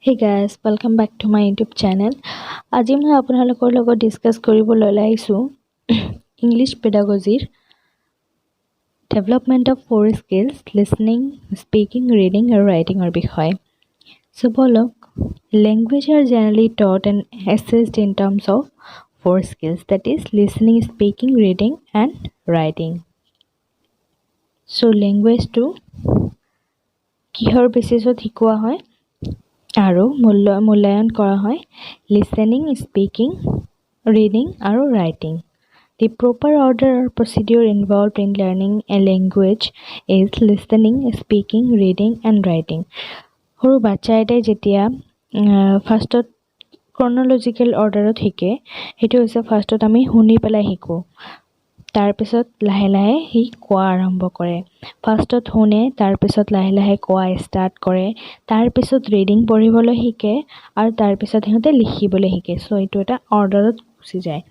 Hey guys, welcome back to my YouTube channel. আজি মই আপোনালোকৰ লগত ডিসকাস কৰিবলৈ লাইছো English pedagogy development of four skills listening, speaking, reading and writing or বিষয়. So bolok language are generally taught and assessed in terms of four skills, that is listening, speaking, reading and writing. So language to কিহৰ বেসিছত শিকোৱা হয় আৰু মূল্যায়ন কৰা হয় listening, speaking, reading আৰু writing. The proper order or procedure involved in learning a language is listening, speaking, reading and writing. সৰু বাচ্চা এটাই যেতিয়া ফাৰ্ষ্টত chronological orderত শিকে হেতু হৈছে ফাৰ্ষ্টত আমি শুনি পেলাই শিকো তাৰ পিছত লাহে লাহে হি কোৱা আৰম্ভ কৰে ফাৰ্ষ্টত শুনে তাৰ পিছত লাহে লাহে কোৱা ষ্টাৰ্ট কৰে তাৰ পিছত ৰিডিং পঢ়িবলৈ শিকে আৰু তাৰ পিছত হিহঁতে লিখিবলৈ শিকে সো এটো এটা অৰ্ডাৰত গুচি যায়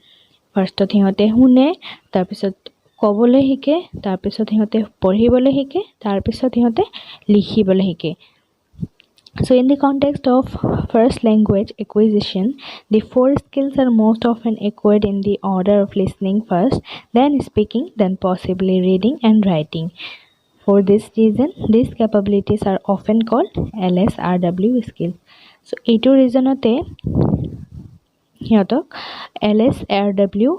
ফাৰ্ষ্টত হিহঁতে শুনে তাৰ পিছত ক'বলৈ শিকে তাৰ পিছত হিহঁতে পঢ়িবলৈ শিকে তাৰ পিছত হিহঁতে লিখিবলৈ শিকে. So in the context of first language acquisition, the four skills are most often acquired in the order of listening first, then speaking, then possibly reading and writing. For this reason, these capabilities are often called LSRW skills. So এইটো ৰিজনতে হিহঁতক LSRW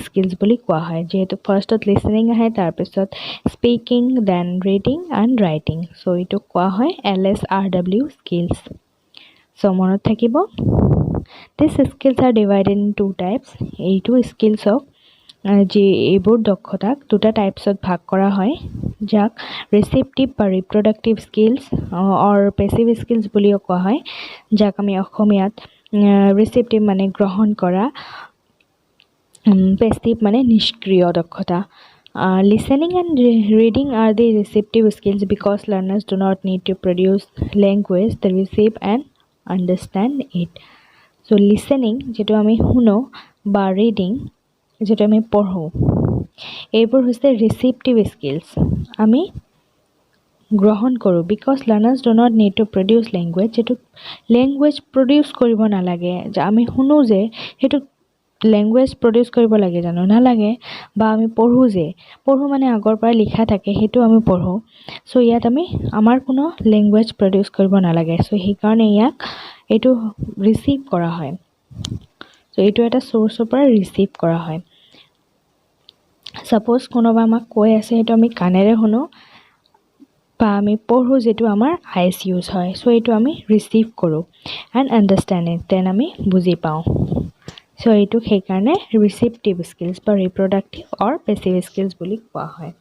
skills বুলি কোৱা হয় যেহেতু ফাৰ্ষ্টত listening আহে তাৰ পিছত speaking then reading and writing so এইটো কোৱা হয় LSRW skills. সো মনত থাকিব these skills are divided in two types. এইটো skills অফ যে এইবোৰ দক্ষতাক দুটা টাইপছত ভাগ কৰা হয় যাক ৰিসেপ্টিভ বা ৰিপ্ৰডাক্টিভ স্কিলস অৰ পেসিভ স্কিলস বুলিও কোৱা হয় যাক আমি অসমীয়াত ৰিসেপ্টিভ মানে গ্ৰহণ কৰা passive মানে নিষ্ক্ৰিয় দক্ষতা. Listening and reading are the receptive skills because learners do not need to produce language, they receive and understand it. So listening যেটো আমি শুনো বা reading যেটো আমি পঢ়ো এইবোৰ হৈছে receptive skills আমি গ্ৰহণ কৰো because learners do not need to produce language যেটো language produce কৰিব নালাগে যে আমি শুনো যে হেতু language produce কৰিব লাগে জানো না লাগে বা আমি পঢ়ো যে পঢ়ো মানে আগৰ পৰা লিখা থাকে হেতু আমি পঢ়ো সো ইয়াত আমি আমাৰ কোনো language produce কৰিব নালাগে সো হে কাৰণে ইয়াক এটো ৰিসিভ কৰা হয় সো এটো এটা সোৰ্সৰ পৰা ৰিসিভ কৰা হয় সাপোজ কোনোবা আমাক কৈ আছে হেতু আমি কানেৰে শুনো বা আমি পঢ়ো যেটো আমাৰ আইস ইউজ হয় সো এটো আমি ৰিসিভ কৰো এণ্ড আন্ডাৰস্ট্যান্ড ইট দেন আমি বুজি পাও সো এটো সেই কাৰণে ৰিসেপ্টিভ স্কিলস বা ৰিপ্ৰডাক্টিভ অৰ পেসিভ স্কিলস বুলি কোৱা হয়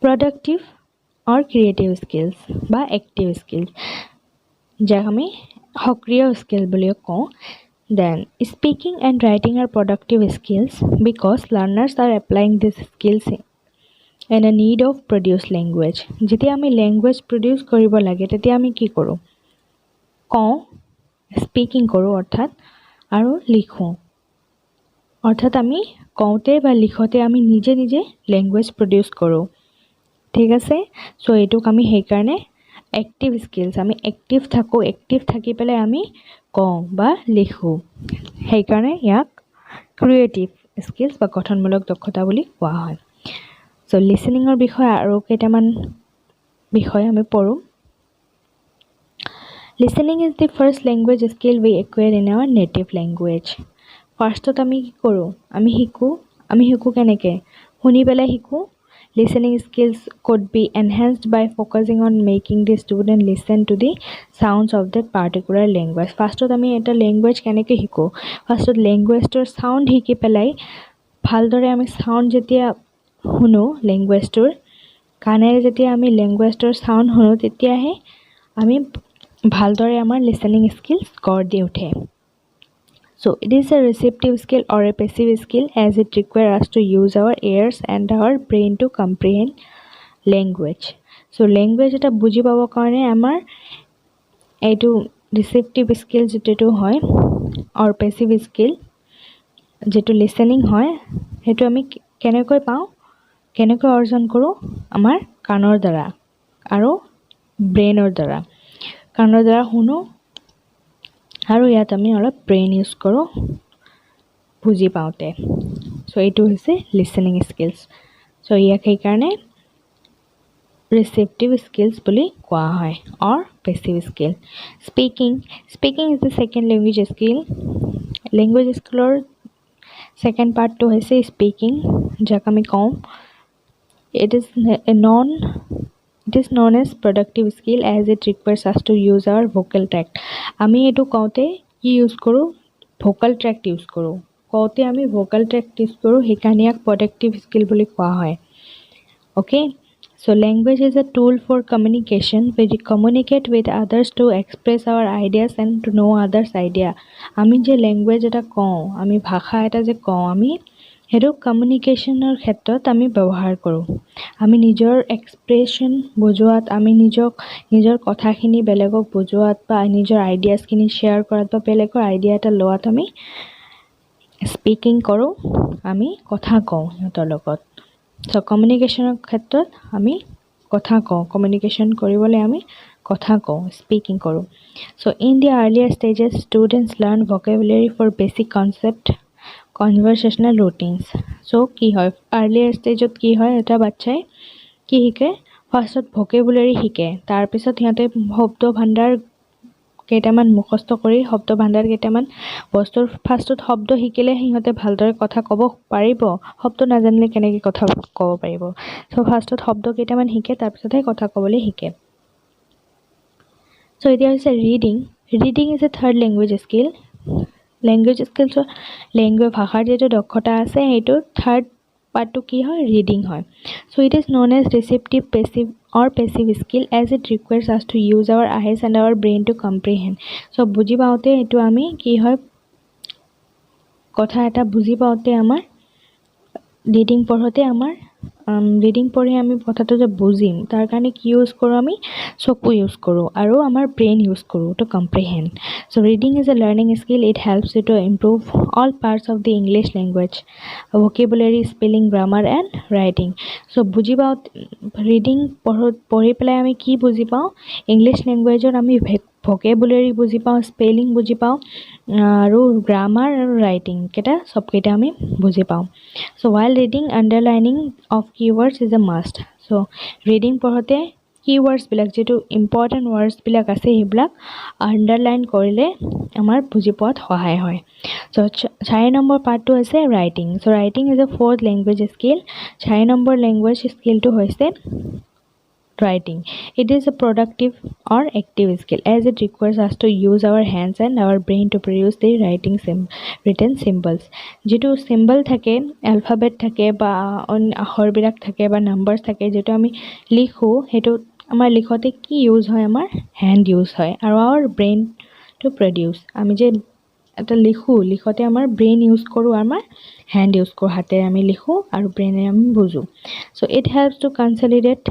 প্ৰডাক্টিভ অৰ ক্ৰিয়েটিভ স্কিলস বা এক্টিভ স্কিলস যাক আমি সক্ৰিয় স্কিল বুলি কওঁ. Then speaking and writing are productive skills because learners are applying these skills in a need of produce language. যেতিয়া আমি language produce কৰিব লাগে তেতিয়া আমি কি কৰো কওঁ স্পিকিং কৰো অৰ্থাৎ আৰু লিখো অৰ্থাৎ আমি কওঁতে বা লিখতে আমি নিজে নিজে ল্যাঙ্গুৱেজ প্ৰডিউস কৰো ঠিক আছে সো এটুক আমি সেই কাৰণে এক্টিভ স্কিলস আমি এক্টিভ থাকি পেলে আমি কওঁ বা লিখো সেই কাৰণে ইয়াক ক্ৰিয়েটিভ স্কিলস বা গঠনমূলক দক্ষতা বুলি কোৱা হয় সো লিসনিংৰ বিষয় আৰু কেইটামান বিষয় আমি পঢ়ো Listening is the first language skill we acquire in our native language. Firstত আমি কি কৰো আমি শিকো কেনেকে শুনি পেলাই শিকো Listening skills could be enhanced by focusing on making the student listen to the sounds of that particular language. Firstত আমি এটা language কেনেকে শিকো Firstত language টোৰ sound শিকি পেলাই ভালদৰে আমি sound যেতিয়া শুনো language টোৰ কানেৰে যেতিয়া আমি language টোৰ sound শুনো তেতিয়াহে আমি ভালদৰে আমাৰ listening skills গঢ় দি উঠে So it is a receptive skill or a passive skill as it requires us to use our ears and our brain to comprehend language. So language এটা বুজি পাব কাৰণে আমাৰ এইটো receptive skill যেটো হয় or passive skill যেটো listening হয় হেতু আমি কেনেকৈ পাও কেনেকৈ অৰ্জন কৰো আমাৰ কাণৰ দ্বাৰা আৰু ব্ৰেইনৰ দ্বাৰা কাণৰ দ্বাৰা শুনো আৰু ইয়াত আমি অলপ ব্ৰেইন ইউজ কৰোঁ বুজি পাওঁতে সো এইটো হৈছে লিসেনিং স্কিলছ সো ইয়াক সেইকাৰণে receptive skills বুলি কোৱা হয় or passive skill speaking is the second language skill second part to হৈছে speaking যাক আমি কওঁ it is known as productive skill as it requires us to use our vocal tract আমি এটো কওঁতে কি ইউজ কৰো vocal tract ইউজ কৰো কওঁতে আমি vocal tract ইউজ কৰো সেইকাৰণে ইয়াক productive skill বুলি কোৱা হয় okay so language is a tool for communication we communicate with others to express our ideas and to know others idea আমি যে language এটা কওঁ আমি ভাষা এটা যে কওঁ আমি হেতু কমিউনিকেশনৰ ক্ষেত্ৰত আমি ব্যৱহাৰ কৰো আমি নিজৰ এক্সপ্ৰেছন বুজোৱাত আমি নিজৰ কথাখিনি বেলেগক বুজোৱাত বা নিজৰ আইডিয়াছ খিনি শেয়াৰ কৰাত বা বেলেগৰ আইডিয়া এটা লোৱাত আমি স্পিকিং কৰো আমি কথা কওঁ ইহঁতৰ লগত সো কমিউনিকেশনৰ ক্ষেত্ৰত আমি কথা কওঁ কমিউনিকেশন কৰিবলৈ আমি কথা কওঁ স্পিকিং কৰো so in the earlier stages students learn vocabulary for basic concept conversational routines so কি হয় আৰ্লিয়াৰ ষ্টেজত কি হয় এটা বাচ্চাই কি শিকে ফাৰ্ষ্টত vocabulary শিকে তাৰ পিছত হিয়াতে শব্দ ভাণ্ডাৰ কেইটামান মুখস্থ কৰি শব্দ ভাণ্ডাৰ কেইটামান বস্তুৰ ফাৰ্ষ্টত শব্দ শিকিলে হিহতে ভালদৰে কথা ক'ব পাৰিব শব্দ নাজানিলে কেনেকৈ কথা ক'ব পাৰিব সো ফাৰ্ষ্টত শব্দ কেইটামান শিকে তাৰ পিছতহে কথা ক'বলৈ শিকে সো এতিয়া হৈছে reading is A third language skill language ভাষাৰ যেটো দক্ষতা আছে হেতু থাৰ্ড পাৰ্টটো কি হয় ৰিডিং হয় so it is known as receptive passive or passive skill as it requires us to use our eyes and our brain to comprehend so বুজি পাওঁতে এটো আমি কি হয় কথা এটা বুজি পাওঁতে আমাৰ ৰিডিং পঢ়োতে আমাৰ ৰিডিং পঢ়ি আমি কথাটো যে বুজিম তাৰ কাৰণে কি ইউজ কৰো আমি চকু ইউজ কৰো আৰু আমাৰ ব্ৰেইন ইউজ কৰো to comprehend so reading is a learning skill it helps you to improve all parts of the english language vocabulary spelling grammar and writing so বুজি পাওঁ রিডিং পঢ়ি পেলাই আমি কি বুজি পাওঁ ইংলিশ ল্যাঙ্গুৱেজৰ আমি vocabulary বুজি পাওঁ স্পেলিং বুজি পাওঁ আৰু গ্ৰামাৰ আৰু ৰাইটিং কেটা সব কেটা আমি বুজি পাওঁ so while reading underlining of keywords is a must so reading পঢ়োতে keywords বিলাক যেটো important words বিলাক আছে হেবিলাক আন্ডাৰলাইন কৰিলে আমাৰ বুজি পোৱাত সহায় হয় so 4 নম্বৰ পাৰ্টটো আছে writing so writing is a fourth language skill 4 number language skill টো হৈছে writing it is a productive or active skill as it requires us to use our hands and our brain to produce the written symbols যেটো symbol থাকে alphabet থাকে বা আখৰ বিলাক থাকে বা numbers থাকে যেটো আমি লিখো হেতু আমাৰ লিখতে কি ইউজ হয় আমাৰ hand ইউজ হয় আৰু our brain to produce আমি যে এটা লিখতে আমাৰ ব্ৰেইন ইউজ কৰো আমাৰ হ্যান্ড ইউজ কৰো হাতে আমি লিখো আৰু ব্ৰেইনে আমি বুজো so it helps to consolidate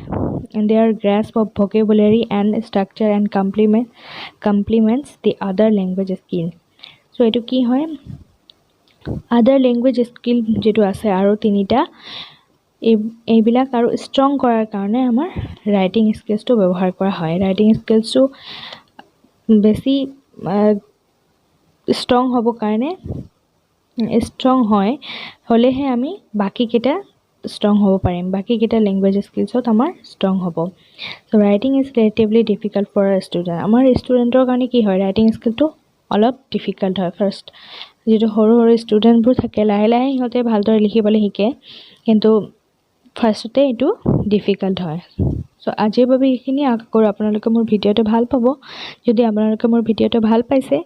in their grasp of vocabulary and structure and complements the other language skill so etu ki hoy other language skill যেটো আছে আৰু তিনিটা এইবিলাক আৰু ষ্ট্ৰং কৰাৰ কাৰণে আমাৰ ৰাইটিং স্কিলছটো ব্যৱহাৰ কৰা হয় ৰাইটিং স্কিলছটো বেছি ষ্ট্ৰং হ'ব কাৰণে ষ্ট্ৰং হয় হলেহে আমি বাকি কেটা ষ্ট্ৰং হ'ব পাৰিম বাকি কেটা ল্যাঙ্গুৱেজ স্কিলছত আমাৰ ষ্ট্ৰং হ'ব so writing is relatively difficult for a student আমাৰ ষ্টুডেন্টৰ কাৰণে কি হয় ৰাইটিং স্কিলটো অলপ ডিফিকাল্ট হয় ফাৰ্স্ট যেটো সৰু ষ্টুডেন্টবোৰ থাকে লাহে লাহে হিহঁতে ভালদৰে লিখিবলৈ শিকে কিন্তু ফাৰ্স্টতে এটো ডিফিকাল্ট হয় so আজিৰ বাবে এইখিনি আশা কৰো আপোনালোকে মোৰ ভিডিওটো ভাল পাব যদি আপোনালোকে মোৰ ভিডিওটো ভাল পাইছে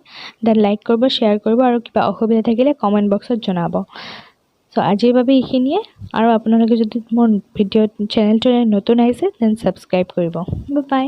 দেন লাইক কৰিব শেয়াৰ কৰিব আৰু কিবা অসুবিধা থাকিলে কমেন্ট বক্সত জনাব so আজিৰ বাবে এইখিনিয়ে আৰু আপোনালোকে যদি মোৰ ভিডিও চেনেলটো নতুন আহিছে দেন সাবস্ক্ৰাইব কৰিব বাই বাই